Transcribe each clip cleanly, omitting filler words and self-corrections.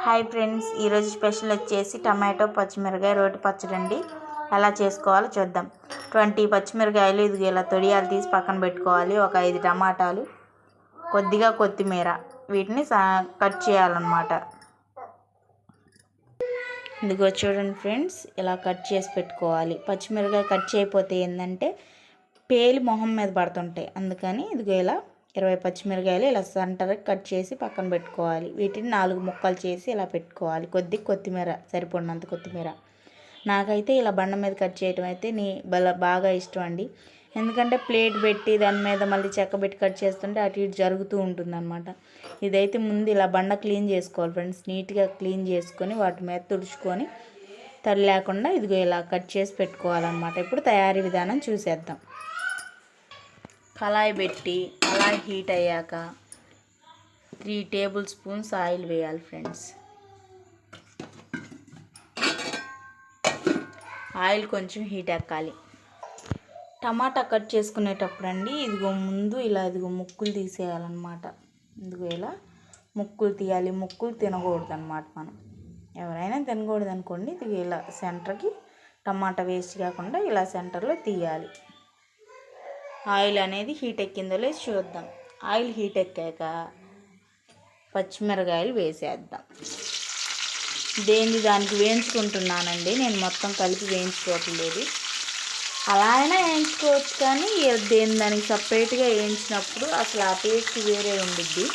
Hi friends, ఈరోజు special వచ్చేసి tomato పచ్చిమిరకాయ రోటి పచ్చడి అండి. ఎలా చేసుకోవాలో చూద్దాం. 20 పచ్చిమిరకాయలు ఇది ఇలా తొడియాలు తీసి పక్కన పెట్టుకోవాలి. ఒక 5 టమాటాలు, కొద్దిగా కొత్తిమీర, వీటిని కట్ చేయాలన్నమాట. ఇదిగో చూడండి ఫ్రెండ్స్, ఇలా కట్ చేసి పెట్టుకోవాలి. పచ్చిమిరకాయ కట్ చేయకపోతే ఏంటంటే పేలి మొహం మీద పడుతుంటాయి. అందుకని ఇదిగో ఇలా 20 పచ్చిమిరకాయలు ఇలా సెంటర్కి కట్ చేసి పక్కన పెట్టుకోవాలి. వీటిని 4 ముక్కలు చేసి ఇలా పెట్టుకోవాలి. కొత్తిమీర సరిపడినంత కొత్తిమీర. నాకైతే ఇలా బండ మీద కట్ చేయటం అయితే బాగా ఇష్టం అండి. ఎందుకంటే ప్లేట్ పెట్టి దాని మీద మళ్ళీ చెక్క పెట్టి కట్ చేస్తుంటే అటు ఇటు జరుగుతూ ఉంటుందన్నమాట. ఇదైతే ముందు ఇలా బండ క్లీన్ చేసుకోవాలి ఫ్రెండ్స్. నీట్గా క్లీన్ చేసుకొని వాటి మీద తుడుచుకొని తడి లేకుండా ఇదిగో ఇలా కట్ చేసి పెట్టుకోవాలన్నమాట. ఇప్పుడు తయారీ విధానం చూసేద్దాం. కళాయి పెట్టి కళాయి హీట్ అయ్యాక 3 టేబుల్ స్పూన్స్ ఆయిల్ వేయాలి ఫ్రెండ్స్. ఆయిల్ కొంచెం హీట్ ఎక్కాలి. టమాటా కట్ చేసుకునేటప్పుడు అండి ఇదిగో ముందు ఇదిగో ముక్కులు తీసేయాలన్నమాట. ఇదిగో ఇలా ముక్కులు తీయాలి. ముక్కులు తినకూడదు అన్నమాట. మనం ఎవరైనా తినకూడదు అనుకోండి. ఇదిగో ఇలా సెంటర్కి టమాటా వేస్ట్ కాకుండా ఇలా సెంటర్లో తీయాలి. ఆయిల్ అనేది హీట్ ఎక్కిందో లేదో చూద్దాం. ఆయిల్ హీట్ ఎక్కాక పచ్చిమిరకాయలు వేసేద్దాం. దానికి వేయించుకుంటున్నానండి. నేను మొత్తం కలిపి వేయించుకోవట్లేదు. అలా అయినా వేయించుకోవచ్చు, కానీ దానికి సపరేట్గా వేయించినప్పుడు అసలు ఆ టేస్ట్ వేరే ఉండిద్ది.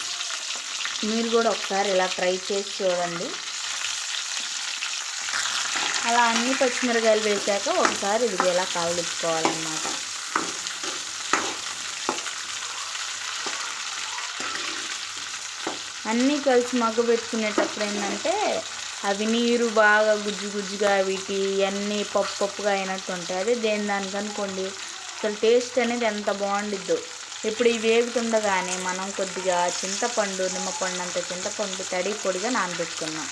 మీరు కూడా ఒకసారి ఇలా ట్రై చేసి చూడండి. అలా అన్ని పచ్చిమిరకాయలు వేసాక ఒకసారి ఇది ఇలా కలదిప్పుకోవాలన్నమాట. అన్నీ కలిసి మగ్గబెట్టుకునేటప్పుడు ఏంటంటే అవి నీరు బాగా గుజ్జుగా వీటి అన్నీ పప్పుగా అయినట్టు ఉంటాయి. అదే దానికి అనుకోండి అసలు టేస్ట్ అనేది ఎంత బాగుండిద్దో. ఇప్పుడు ఇవి వేగుతుండగానే మనం కొద్దిగా నిమ్మపండు అంత చింతపండు తడి పొడిగా నానబెట్టుకున్నాం.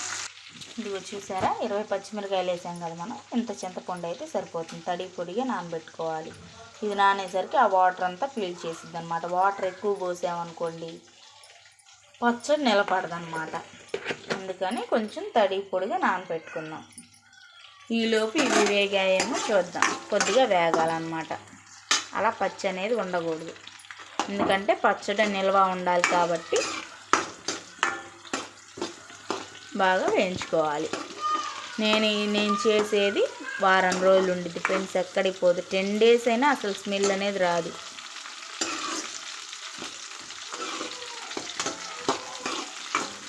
ఇదిగో చూసారా, 20 పచ్చిమిరకాయలు వేసాం కదా మనం. ఇంత చింతపండు అయితే సరిపోతుంది. తడి పొడిగా నానబెట్టుకోవాలి. ఇది నానేసరికి ఆ వాటర్ అంతా పీల్ చేసిద్ది అనమాట. వాటర్ ఎక్కువ పోసామనుకోండి పచ్చడి నిలబడదన్నమాట. అందుకని కొంచెం తడి పొడిగా నానబెట్టుకుందాం. ఈలోపు ఇవి వేగాయేమో చూద్దాం. కొద్దిగా వేగాలన్నమాట. అలా పచ్చి అనేది ఉండకూడదు. ఎందుకంటే పచ్చడి నిల్వ ఉండాలి కాబట్టి బాగా వేయించుకోవాలి. నేను చేసేది వారం రోజులు ఉండిద్ది ఫ్రెండ్స్. ఎక్కడికి పోదు. 10 days అయినా అసలు స్మెల్ అనేది రాదు.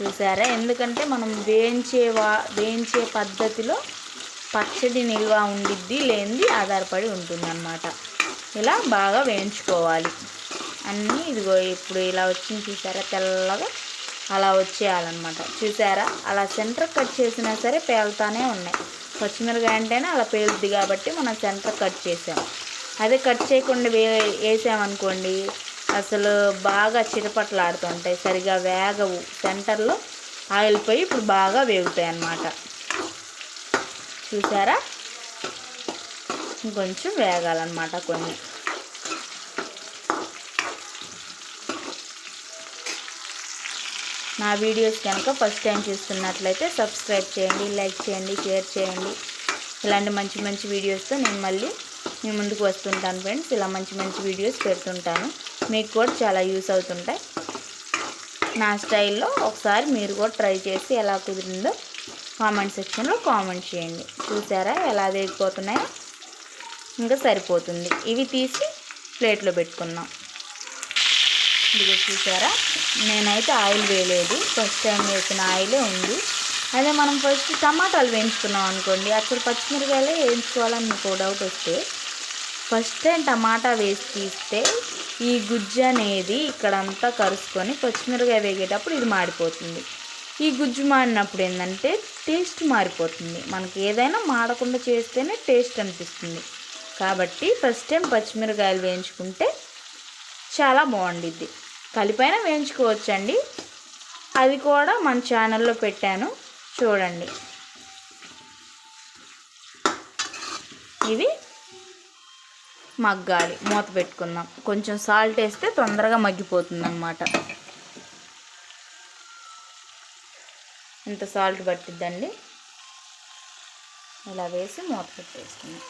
చూసారా, ఎందుకంటే మనం వేయించే పద్ధతిలో పచ్చడి నిల్వ ఉండిద్ది లేనిది ఆధారపడి ఉంటుందన్నమాట. ఇలా బాగా వేయించుకోవాలి అన్నీ. ఇదిగో ఇప్పుడు ఇలా వచ్చింది చూసారా, తెల్లగా అలా వచ్చేయాలన్నమాట. చూసారా, అలా సెంటర్ కట్ చేసినా సరే పేలుతానే ఉన్నాయి. పచ్చిమిరకాయ అంటేనే అలా పేలుద్ది కాబట్టి మనం సెంటర్ కట్ చేసాం. అదే కట్ చేయకుండా వేసామనుకోండి అసలు బాగా చిటపట్లాడుతుంటాయి, సరిగా వేగవు. సెంటర్లో ఆయిల్ పోయి ఇప్పుడు బాగా వేగుతాయి అన్నమాట. చూసారా, కొంచెం వేగాలన్నమాట కొన్ని. నా వీడియోస్ కనుక ఫస్ట్ టైం చూస్తున్నట్లయితే సబ్స్క్రైబ్ చేయండి, లైక్ చేయండి, షేర్ చేయండి. ఇలాంటి మంచి వీడియోస్తో నేను మళ్ళీ మీ ముందుకు వస్తుంటాను ఫ్రెండ్స్. ఇలా మంచి వీడియోస్ పెడుతుంటాను. మీకు కూడా చాలా యూస్ అవుతుంటాయి. నా స్టైల్లో ఒకసారి మీరు కూడా ట్రై చేసి ఎలా కుదిరిందో కామెంట్ సెక్షన్లో కామెంట్ చేయండి. చూసారా ఎలా వేగిపోతున్నాయో? ఇంకా సరిపోతుంది. ఇవి తీసి ప్లేట్లో పెట్టుకుందాం. ఇది చూసారా, నేనైతే ఆయిల్ వేయలేదు. ఫస్ట్ టైం వేసిన ఆయిలే ఉంది. అదే మనం ఫస్ట్ టమాటాలు వేయించుకున్నాం అనుకోండి, అప్పుడు పచ్చిమిరకాయలే వేయించుకోవాలని మీకు డౌట్ వస్తే ఫస్ట్ టైం టమాటా వేసి తీస్తే ఈ గుజ్జు అనేది ఇక్కడంతా కరుసుకొని పచ్చిమిరకాయ వేగేటప్పుడు ఇది మాడిపోతుంది. ఈ గుజ్జు మాడినప్పుడు ఏంటంటే టేస్ట్ మారిపోతుంది. మనకి ఏదైనా మాడకుండా చేస్తేనే టేస్ట్ అనిపిస్తుంది. కాబట్టి ఫస్ట్ టైం పచ్చిమిరకాయలు వేయించుకుంటే చాలా బాగుండిద్ది. కలిపైన వేయించుకోవచ్చండి. అది కూడా మన ఛానల్లో పెట్టాను, చూడండి. ఇవి మగ్గాలి. మూత పెట్టుకుందాం. కొంచెం సాల్ట్ వేస్తే తొందరగా మగ్గిపోతుంది అన్నమాట. ఇంత సాల్ట్ పట్టిద్దండి. ఇలా వేసి మూత పెట్టేసుకుందాం.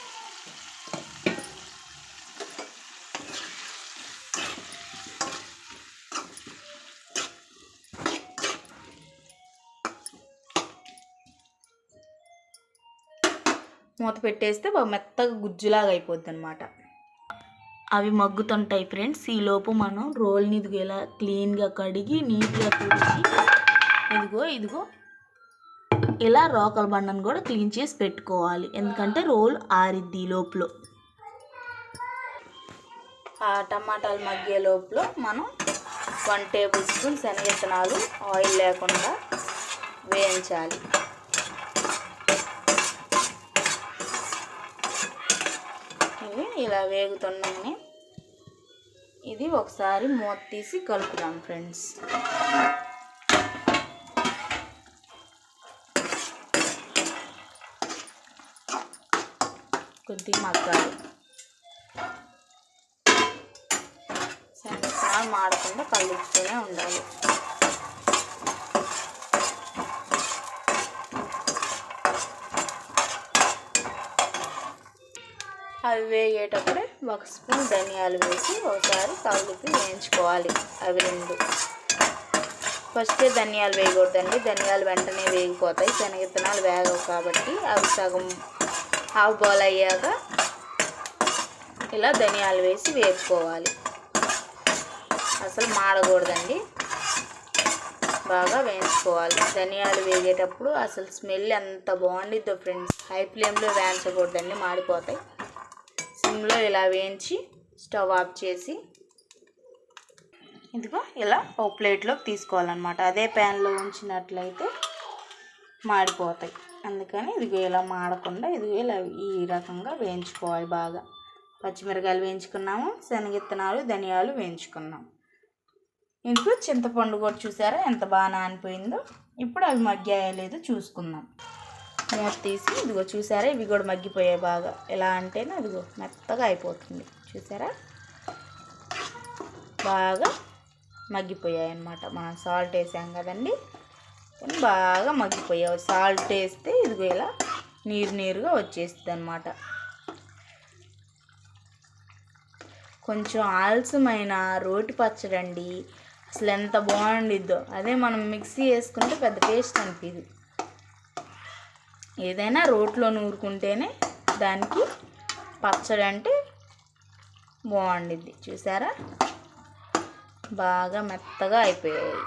మూత పెట్టేస్తే మెత్తగా గుజ్జులాగా అయిపోద్ది అనమాట. అవి మగ్గుతుంటాయి ఫ్రెండ్స్. ఈలోపు మనం రోల్ని ఇదిగో ఇలా క్లీన్గా కడిగి నీట్గా తుడిచి ఇదిగో ఇలా రోకల బండను కూడా క్లీన్ చేసి పెట్టుకోవాలి. ఎందుకంటే రోల్ ఆరిద్ది లోపల. ఆ టమాటాలు మగ్గే లోపల మనం 1 టేబుల్ స్పూన్ శనగిత్తనాలు ఆయిల్ లేకుండా వేయించాలి. ఇవి ఇలా వేగుతున్నాయి. ఇది ఒకసారి మూత తీసి కలుపుదాం ఫ్రెండ్స్. కొద్దిగా మగ్గాలి. శనగలు మాడకుండా కలుపుతూనే ఉండాలి. అవి వేగేటప్పుడే 1 స్పూన్ ధనియాలు వేసి ఒకసారి కలిపి వేయించుకోవాలి. అవి 2 ఫస్టే ధనియాలు వేయకూడదండి. ధనియాలు వెంటనే వేగిపోతాయి. శనగిత్తనాలు వేగవు కాబట్టి అవి సగం హాఫ్ బాల్ అయ్యాక ఇలా ధనియాలు వేసి వేపుకోవాలి. అసలు మాడకూడదండి, బాగా వేయించుకోవాలి. ధనియాలు వేగేటప్పుడు అసలు స్మెల్ ఎంత బాగుండిద్దో ఫ్రెండ్స్. హై ఫ్లేమ్లో వేయించకూడదండి, మాడిపోతాయి. సిమ్లో ఇలా వేయించి స్టవ్ ఆఫ్ చేసి ఇదిగో ఇలా ఒక ప్లేట్లోకి తీసుకోవాలన్నమాట. అదే ప్యాన్లో ఉంచినట్లయితే మాడిపోతాయి. అందుకని ఇదిగో ఇలా మాడకుండా ఇదిగో ఇలా ఈ రకంగా వేయించుకోవాలి. బాగా పచ్చిమిరకాయలు వేయించుకున్నాము, శనగిత్తనాలు ధనియాలు వేయించుకున్నాం. ఇందుకు చింతపండు కూడా చూసారా ఎంత బాగా నానిపోయిందో. ఇప్పుడు అవి మగ్గాయో లేదో చూసుకుందాం. మూత తీసి ఇదిగో చూసారా ఇవి కూడా మగ్గిపోయాయి బాగా. ఎలా అంటేనే అదిగో మెత్తగా అయిపోతుంది. చూసారా బాగా మగ్గిపోయాయి అన్నమాట. మనం సాల్ట్ వేసాం కదండి, బాగా మగ్గిపోయాయి. సాల్ట్ వేస్తే ఇదిగో ఇలా నీరుగా వచ్చేస్తుంది అన్నమాట. కొంచెం ఆలస్యమైన రోటి పచ్చడి అండి, అసలు ఎంత బాగుండిద్దో. అదే మనం మిక్సీ వేసుకుంటే పెద్ద టేస్ట్ అనిపించదు. ఏదైనా రోట్లో నూరుకుంటేనే దానికి పచ్చడి అంటే బాగుండిద్ది. చూసారా బాగా మెత్తగా అయిపోయాయి.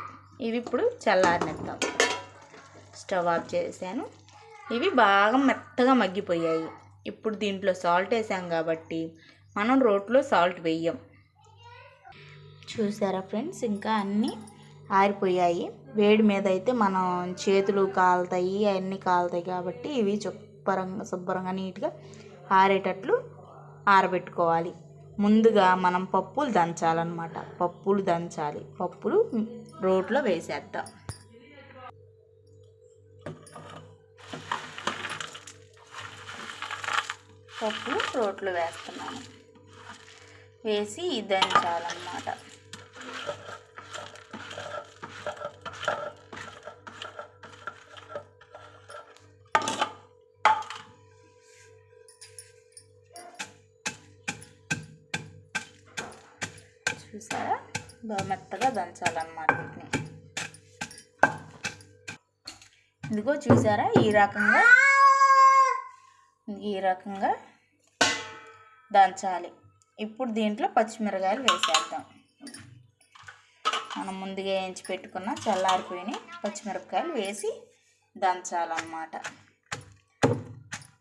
ఇవి ఇప్పుడు చల్లారనిద్దాం. స్టవ్ ఆఫ్ చేశాను. ఇవి బాగా మెత్తగా మగ్గిపోయాయి. ఇప్పుడు దీంట్లో సాల్ట్ వేసాం కాబట్టి మనం రోట్లో సాల్ట్ వేయం. చూసారా ఫ్రెండ్స్ ఇంకా అన్నీ ఆరిపోయాయి. వేడి మీద అయితే మనం చేతులు కాలుతాయి, అన్నీ కాలుతాయి కాబట్టి ఇవి శుభ్రంగా నీట్గా ఆరేటట్లు ఆరబెట్టుకోవాలి. ముందుగా మనం పప్పులు దంచాలన్నమాట. పప్పులు రోట్లో వేసేద్దాం. పప్పులు రోట్లో వేస్తున్నాను. వేసి దంచాలన్నమాట. చూసారా బాగా మెత్తగా దంచాలన్నమాట వీటిని. ఇదిగో చూసారా ఈ రకంగా దంచాలి. ఇప్పుడు దీంట్లో పచ్చిమిరకాయలు వేసేద్దాం. మనం ముందుగా వేయించి పెట్టుకున్న చల్లారిపోయిన పచ్చిమిరపకాయలు వేసి దంచాలన్నమాట.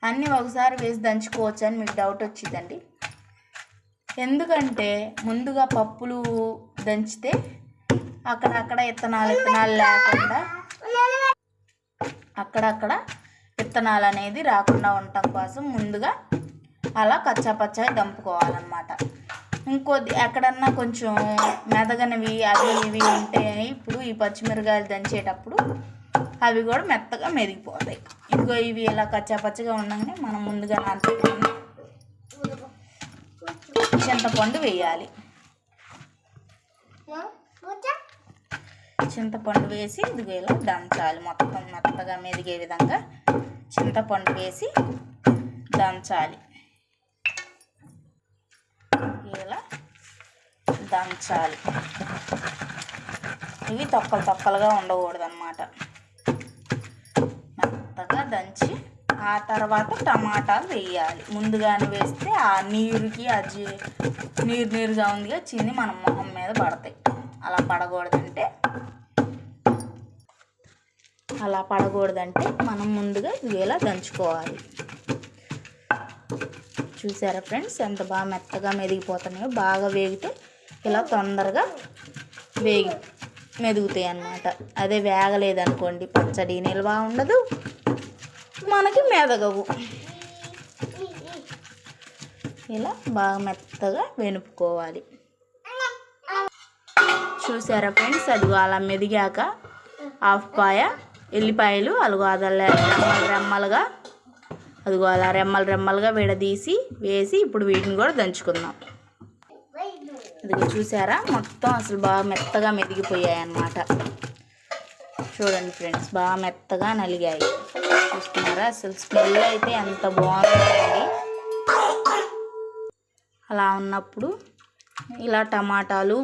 అన్నీ ఒకసారి వేసి దంచుకోవచ్చు అని మీకు డౌట్ వచ్చిందండి. ఎందుకంటే ముందుగా పప్పులు దంచితే అక్కడక్కడ విత్తనాలు లేకుండా అక్కడక్కడ విత్తనాలు అనేది రాకుండా ఉండటం కోసం ముందుగా అలా కచ్చాపచ్చగా దంపుకోవాలన్నమాట. ఇంకొద్ది ఎక్కడన్నా కొంచెం మెదగనివి అవి ఇవి ఉంటే ఇప్పుడు ఈ పచ్చిమిరకాయలు దంచేటప్పుడు అవి కూడా మెత్తగా మెరిగిపోతాయి. ఇదిగో ఇవి ఇలా కచ్చాపచ్చగా ఉండగానే మనం ముందుగా నానబెట్టుకుని చింతపండు వేయాలి. చింతపండు వేసి ఇదిగో ఇలా దంచాలి. మొత్తం మెత్తగా మెదిగే విధంగా చింతపండు వేసి దంచాలి. ఇలా దంచాలి. ఇవి తొక్కలుగా ఉండకూడదు అన్నమాట. మెత్తగా దంచి ఆ తర్వాత టమాటాలు వేయాలి. ముందుగానే వేస్తే ఆ నీరుకి అది నీరుగా ఉందిగా చిన్ని మన మొహం మీద పడతాయి. అలా పడకూడదంటే మనం ముందుగా ఇలా దంచుకోవాలి. చూసారా ఫ్రెండ్స్ ఎంత బాగా మెత్తగా మెదిగిపోతున్నాయో. బాగా వేగితే ఇలా తొందరగా మెదుగుతాయి అన్నమాట. అదే వేగలేదనుకోండి పచ్చడి నిల్వ ఉండదు, మనకి మెదగవు. ఇలా బాగా మెత్తగా వెనుపుకోవాలి. చూసారా ఫ్రెండ్స్, అదిగో అలా మెదిగాక హాఫ్ పాయ ఎల్లిపాయలు అదిగో అదల్లా రెమ్మలుగా అదిగో అలా రెమ్మలుగా విడదీసి వేసి ఇప్పుడు వీటిని కూడా దంచుకుందాం. ఇదిగో చూసారా మొత్తం అసలు బాగా మెత్తగా మెదిగిపోయాయి అన్నమాట. చూడండి ఫ్రెండ్స్, బాగా మెత్తగా నలిగాయి. చూస్తున్నారా అసలు స్మెల్ అయితే ఎంత బాగుందండి. అలా ఉన్నప్పుడు ఇలా టమాటాలు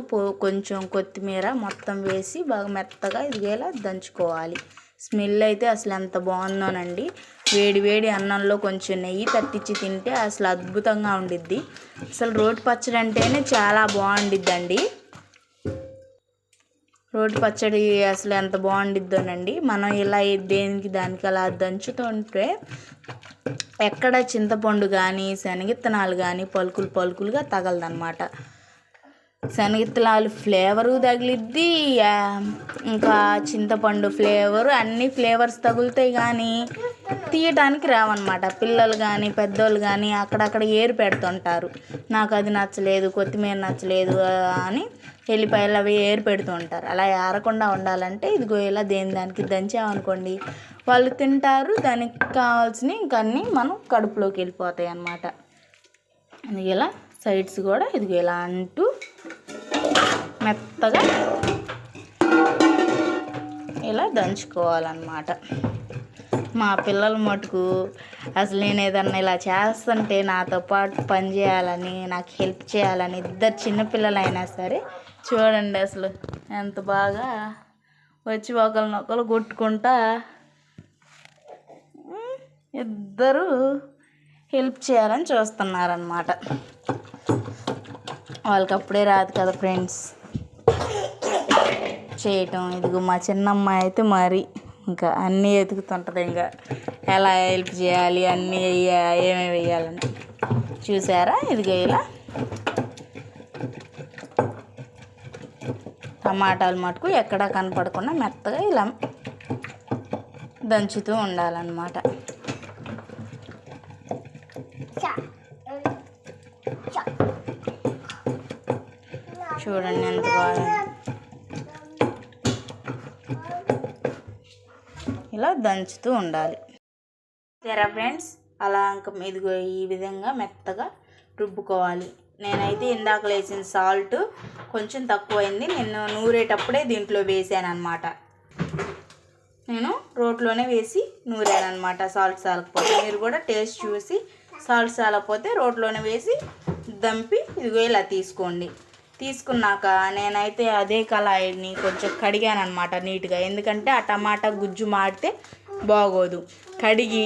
కొంచెం కొత్తిమీర మొత్తం వేసి బాగా మెత్తగా ఇదిగేలా దంచుకోవాలి. స్మెల్ అయితే అసలు ఎంత బాగుందోనండి. వేడి అన్నంలో కొంచెం నెయ్యి తట్టించి తింటే అసలు అద్భుతంగా ఉండిద్ది. అసలు రోటి పచ్చడి అంటేనే చాలా బాగుండిద్దండి. రోటి పచ్చడి అసలు ఎంత బాగుండిద్దోనండి. మనం ఇలా దానికి అలా దంచుతుంటే ఎక్కడ చింతపండు కానీ శనగిత్తనాలు కానీ పలుకులుగా తగలదన్నమాట. శనగిత్తనాలు ఫ్లేవరు తగిలిద్ది, ఇంకా చింతపండు ఫ్లేవరు, అన్ని ఫ్లేవర్స్ తగులుతాయి కానీ తీయటానికి రావన్నమాట. పిల్లలు కానీ పెద్దోళ్ళు కానీ అక్కడక్కడ ఏరు పెడుతుంటారు. నాకు అది నచ్చలేదు, కొత్తిమీర నచ్చలేదు అని ఎల్లిపాయలు అవి ఏరు పెడుతూ ఉంటారు. అలా ఏరకుండా ఉండాలంటే ఇదిగో ఇలా దానికి దంచామనుకోండి వాళ్ళు తింటారు. దానికి కావాల్సినవి ఇంకా అన్నీ మనం కడుపులోకి వెళ్ళిపోతాయి అన్నమాట. ఇది ఇలా సైడ్స్ కూడా ఇదిగో ఇలా అంటూ మెత్తగా ఇలా దంచుకోవాలన్నమాట. మా పిల్లల మటుకు అసలు నేను ఏదన్నా ఇలా చేస్తుంటే నాతో పాటు పని చేయాలని, నాకు హెల్ప్ చేయాలని, ఇద్దరు చిన్నపిల్లలైనా సరే చూడండి అసలు ఎంత బాగా వచ్చి ఒకరినొకరు కొట్టుకుంటా ఇద్దరు హెల్ప్ చేయాలని చూస్తున్నారన్నమాట. వాళ్ళకి అప్పుడే రాదు కదా ఫ్రెండ్స్ చేయటం. ఇదిగో మా చిన్నమ్మాయి అయితే మరి ఇంకా అన్నీ ఎతుకుతుంటుంది. ఇంకా ఎలా హెల్ప్ చేయాలి, అన్నీ ఏమేమి వేయాలని. చూసారా ఇదిగో ఇలా టమాటాలు మటుకు ఎక్కడా కనపడకుండా మెత్తగా ఇలా దంచుతూ ఉండాలన్నమాట. చూడండి ఎంత బాగా ఇలా దంచుతూ ఉండాలి. సరే ఫ్రెండ్స్, అలా ఇంకా ఇదిగో ఈ విధంగా మెత్తగా రుబ్బుకోవాలి. నేనైతే ఇందాక వేసిన సాల్ట్ కొంచెం తక్కువైంది. నేను నూరేటప్పుడే దీంట్లో వేసాను అనమాట. నేను రోట్లోనే వేసి నూరాను అనమాట. సాల్ట్ సాలకపోతే మీరు కూడా టేస్ట్ చూసి సాల్ట్ సాలకపోతే రోట్లోనే వేసి దంపి ఇదిగో ఇలా తీసుకోండి. తీసుకున్నాక నేనైతే అదే కళాయిని కొంచెం కడిగాను అనమాట నీట్గా. ఎందుకంటే ఆ టమాటా గుజ్జు మాడితే బాగోదు. కడిగి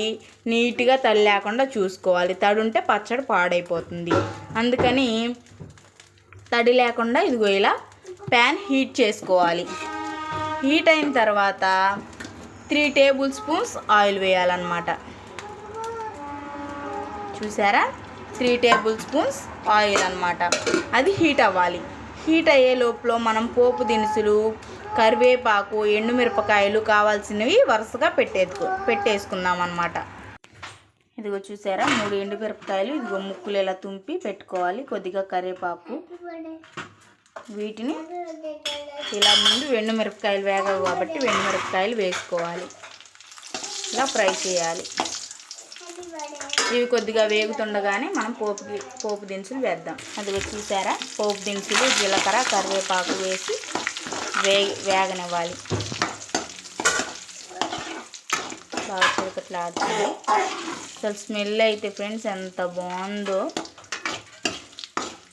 నీట్గా తడి లేకుండా చూసుకోవాలి. తడి ఉంటే పచ్చడి పాడైపోతుంది. అందుకని తడి లేకుండా ఇదిగో ఇలా ప్యాన్ హీట్ చేసుకోవాలి. హీట్ అయిన తర్వాత 3 టేబుల్ స్పూన్స్ ఆయిల్ వేయాలన్నమాట. చూసారా 3 టేబుల్ స్పూన్స్ ఆయిల్ అన్నమాట. అది హీట్ అవ్వాలి. హీట్ అయ్యే లోపల మనం పోపు దినుసులు, కరివేపాకు, ఎండుమిరపకాయలు కావాల్సినవి వరుసగా పెట్టేసుకుందాం అన్నమాట. ఇదిగో చూసారా 3 ఎండుమిరపకాయలు ఇదిగో ముక్కులు ఇలా తుంపి పెట్టుకోవాలి. కొద్దిగా కరివేపాకు, వీటిని ఇలా ముందు ఎండుమిరపకాయలు వేగవు కాబట్టి ఎండుమిరపకాయలు వేసుకోవాలి. ఇలా ఫ్రై చేయాలి. ఇవి కొద్దిగా వేగుతుండగానే మనం పోపు దినుసులు వేద్దాం. అది చూసారా పోపు దినుసులు, జీలకర్ర, కరివేపాకు వేసి వేగనివ్వాలి. బాగా చిరకట్లాడుతుంది. అసలు స్మెల్ అయితే ఫ్రెండ్స్ ఎంత బాగుందో,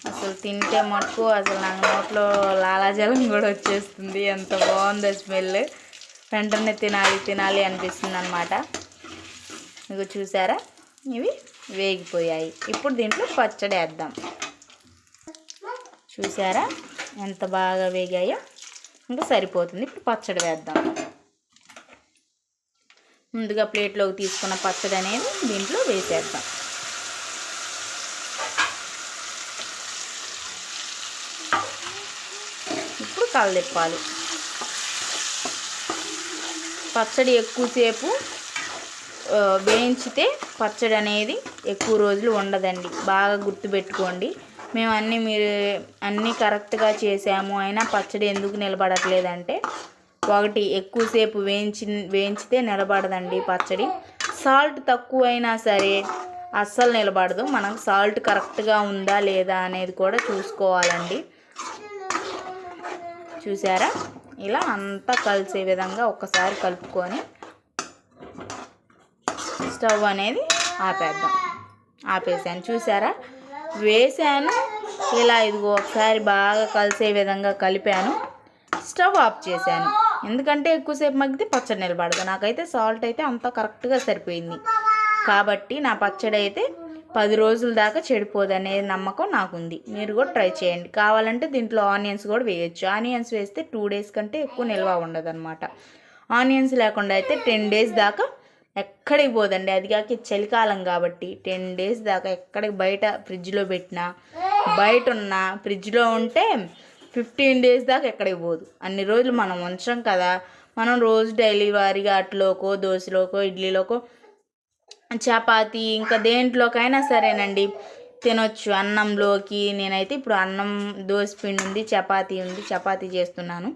అసలు తింటే మటుకు అసలు నా నోట్లో లాలాజలం కూడా వచ్చేస్తుంది. ఎంత బాగుందో స్మెల్, వెంటనే తినాలి అనిపిస్తుంది అనమాట. ఇగో చూసారా, ఇవి వేగిపోయాయి. ఇప్పుడు దీంట్లో పచ్చడి వేద్దాం. చూసారా ఎంత బాగా వేగాయో, ఇంకా సరిపోతుంది. ఇప్పుడు పచ్చడి వేద్దాం. ముందుగా ప్లేట్లోకి తీసుకున్న పచ్చడి అనేది దీంట్లో వేసేద్దాం. ఇప్పుడు కలదిప్పాలి. పచ్చడి ఎక్కువసేపు వేయించితే పచ్చడి అనేది ఎక్కువ రోజులు ఉండదండి. బాగా గుర్తుపెట్టుకోండి. మేము అన్నీ కరెక్ట్గా చేసాము, అయినా పచ్చడి ఎందుకు నిలబడట్లేదంటే, ఒకటి ఎక్కువసేపు వేయించితే నిలబడదండి పచ్చడి. సాల్ట్ తక్కువైనా సరే అస్సలు నిలబడదు. మనకు సాల్ట్ కరెక్ట్గా ఉందా లేదా అనేది కూడా చూసుకోవాలండి. చూసారా, ఇలా అంతా కలిసే విధంగా ఒక్కసారి కలుపుకొని స్టవ్ అనేది ఆపేసాను. చూసారా, వేసాను, ఇలా ఇదిగో ఒకసారి బాగా కలిసే విధంగా కలిపాను, స్టవ్ ఆఫ్ చేశాను. ఎందుకంటే ఎక్కువసేపు మగ్గితే పచ్చడి నిలబడదు. నాకైతే సాల్ట్ అయితే అంతా కరెక్ట్గా సరిపోయింది కాబట్టి నా పచ్చడి అయితే 10 రోజుల దాకా చెడిపోదనే నమ్మకం నాకుంది. మీరు కూడా ట్రై చేయండి. కావాలంటే దీంట్లో ఆనియన్స్ కూడా వేయచ్చు. ఆనియన్స్ వేస్తే 2 డేస్ కంటే ఎక్కువ నిల్వ ఉండదు అనమాట. ఆనియన్స్ లేకుండా అయితే 10 డేస్ దాకా ఎక్కడికి పోదండి. అది కాక చలికాలం కాబట్టి 10 డేస్ దాకా ఎక్కడికి బయట ఫ్రిడ్జ్లో పెట్టినా, బయట ఉన్న ఫ్రిడ్జ్లో ఉంటే 15 డేస్ దాకా ఎక్కడికి పోదు. అన్ని రోజులు మనం ఉంచాం కదా. మనం రోజు డైలీ వారీగా అట్లోకో, దోశలోకో, ఇడ్లీలోకో, చపాతీ, ఇంకా దేంట్లోకైనా సరేనండి తినొచ్చు. అన్నంలోకి నేనైతే ఇప్పుడు అన్నం, దోశ పిండి ఉంది, చపాతీ ఉంది, చపాతీ చేస్తున్నాను.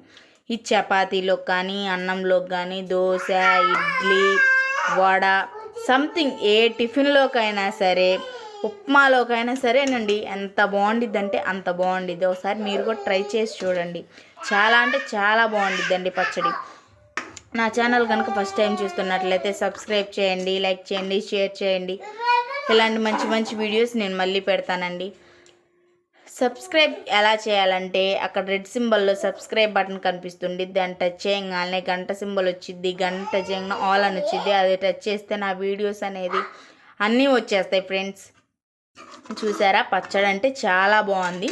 ఈ చపాతీలోకి కానీ, అన్నంలోకి కానీ, దోశ, ఇడ్లీ, వడ, సంథింగ్ ఏ టిఫిన్లోకైనా సరే, ఉప్మాలోకైనా సరేనండి, ఎంత బాగుండిద్ది అంటే అంత బాగుండిద్ది. ఒకసారి మీరు కూడా ట్రై చేసి చూడండి. చాలా అంటే చాలా బాగుండిద్దండి పచ్చడి. నా ఛానల్ కనుక ఫస్ట్ టైం చూస్తున్నట్లయితే సబ్స్క్రైబ్ చేయండి, లైక్ చేయండి, షేర్ చేయండి. ఇలాంటి మంచి మంచి వీడియోస్ నేను మళ్ళీ పెడతానండి. సబ్స్క్రైబ్ ఎలా చేయాలంటే, అక్కడ రెడ్ సింబల్లో సబ్స్క్రైబ్ బటన్ కనిపిస్తుంది. దాన్ని టచ్ చేయగానే గంట సింబల్ వచ్చింది. గంట చేయగానే ఆల్ అని వచ్చింది. అది టచ్ చేస్తే నా వీడియోస్ అనేది అన్నీ వచ్చేస్తాయి ఫ్రెండ్స్. చూసారా, పచ్చడి అంటే చాలా బాగుంది.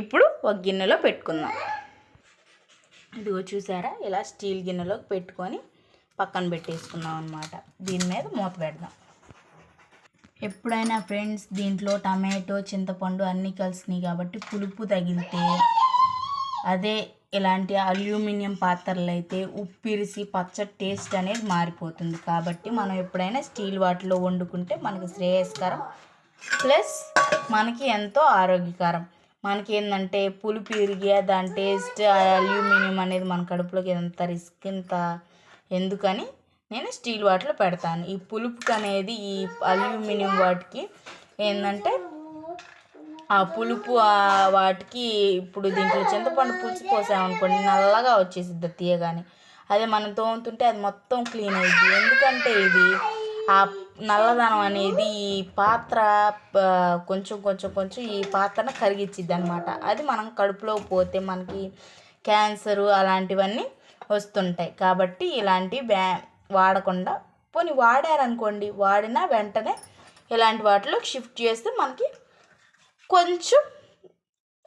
ఇప్పుడు ఒక గిన్నెలో పెట్టుకుందాం. ఇదిగో చూసారా, ఇలా స్టీల్ గిన్నెలోకి పెట్టుకొని పక్కన పెట్టేసుకున్నాం అనమాట. దీని మీద మూత పెడదాం. ఎప్పుడైనా ఫ్రెండ్స్ దీంట్లో టమాటో, చింతపండు అన్నీ కలిసినాయి కాబట్టి పులుపు తగిలితే, అదే ఇలాంటి అల్యూమినియం పాత్రలు అయితే ఉప్పిరిసి పచ్చడి టేస్ట్ అనేది మారిపోతుంది. కాబట్టి మనం ఎప్పుడైనా స్టీల్ వాటిలో వండుకుంటే మనకి శ్రేయస్కరం, ప్లస్ మనకి ఎంతో ఆరోగ్యకరం. మనకి ఏంటంటే పులుపు ఇరిగి దాని టేస్ట్ అల్యూమినియం అనేది మన కడుపులోకి ఎంత రిస్క్, ఇంత ఎందుకని నేను స్టీల్ వాటిలో పెడతాను. ఈ పులుపుకి అనేది ఈ అల్యూమినియం వాటికి ఏంటంటే ఆ పులుపు వాటికి, ఇప్పుడు దీంట్లో చింతపండు పులుసు పోసామనుకోండి నల్లగా వచ్చేసిద్ది తీయగానే. అదే మనం తోముతుంటే అది మొత్తం క్లీన్ అయ్యిద్ది. ఎందుకంటే ఇది ఆ నల్లదనం అనేది ఈ పాత్ర కొంచెం కొంచెం కొంచెం ఈ పాత్రను కరిగిచ్చిద్ది అనమాట. అది మనం కడుపులో పోతే మనకి క్యాన్సరు అలాంటివన్నీ వస్తుంటాయి. కాబట్టి ఇలాంటివి వాడకుండా, పోనీ వాడారనుకోండి, వాడినా వెంటనే ఇలాంటి వాటిలో షిఫ్ట్ చేస్తే మనకి కొంచెం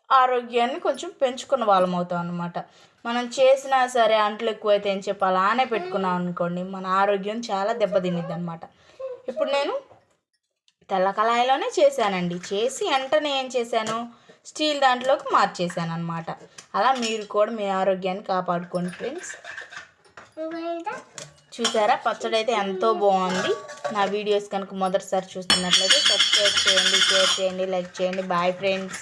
ఆరోగ్యాన్ని కొంచెం పెంచుకున్న వాళ్ళం అవుతాం అనమాట. మనం చేసినా సరే అంట్లు ఎక్కువైతే అని చెప్పి అలానే పెట్టుకున్నాం అనుకోండి, మన ఆరోగ్యం చాలా దెబ్బతినిద్ది అనమాట. ఇప్పుడు నేను తెల్ల కళాయిలోనే చేశానండి. చేసి వెంటనే ఏం చేశాను, స్టీల్ దాంట్లోకి మార్చేసాను అనమాట. అలా మీరు కూడా మీ ఆరోగ్యాన్ని కాపాడుకోండి ఫ్రెండ్స్. చూసారా, పచ్చడి అయితే ఎంతో బాగుంది. నా వీడియోస్ కనుక మొదటిసారి చూస్తున్నట్లయితే సబ్స్క్రైబ్ చేయండి, షేర్ చేయండి, లైక్ చేయండి. Bye friends.